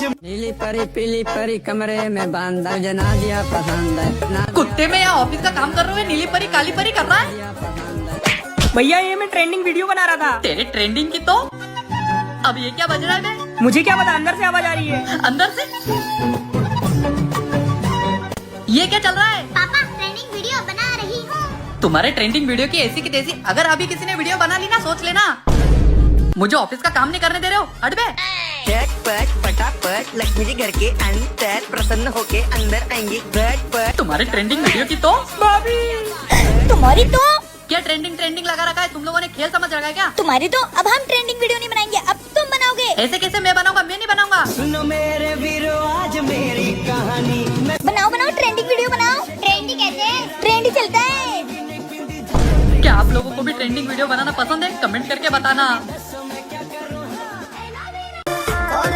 नीली परी पीली परी कमरे में बांधा जना दिया पसंद है। कुत्ते में या ऑफिस का काम कर रहे हुए नीली परी काली परी कर रहा है। भैया ये मैं ट्रेंडिंग वीडियो बना रहा था। तेरे ट्रेंडिंग की तो अब ये क्या बज रहा है? मुझे क्या पता, अंदर से आवाज आ रही है। अंदर से ये क्या चल रहा है? पापा ट्रेंडिंग वीडियो बना रही हूँ। तुम्हारे ट्रेंडिंग वीडियो की ऐसी की तैसी अगर अभी किसी ने वीडियो बना ली ना, सोच लेना मुझे ऑफिस का काम नहीं करने दे रहे हो। हट बे। झटपट फटाफट लक्ष्मी जी घर के अंदर प्रसन्न होके अंदर आएंगी। झटपट तुम्हारी ट्रेंडिंग वीडियो की तो भाभी तुम्हारी तो क्या ट्रेंडिंग लगा रखा है? तुम लोगों ने खेल समझ रखा है क्या? तुम्हारी तो अब हम ट्रेंडिंग वीडियो नहीं बनाएंगे, अब तुम बनाओगे। ऐसे कैसे मैं बनाऊंगा? मैं नहीं बनाऊंगा। सुनो मेरे वीरो आज मेरी कहानी। बनाओ बनाओ ट्रेंडिंग वीडियो बनाओ। ट्रेंडी कैसे? ट्रेंडी चलता है। क्या आप लोगों को भी ट्रेंडिंग वीडियो बनाना पसंद है? कमेंट करके बताना। और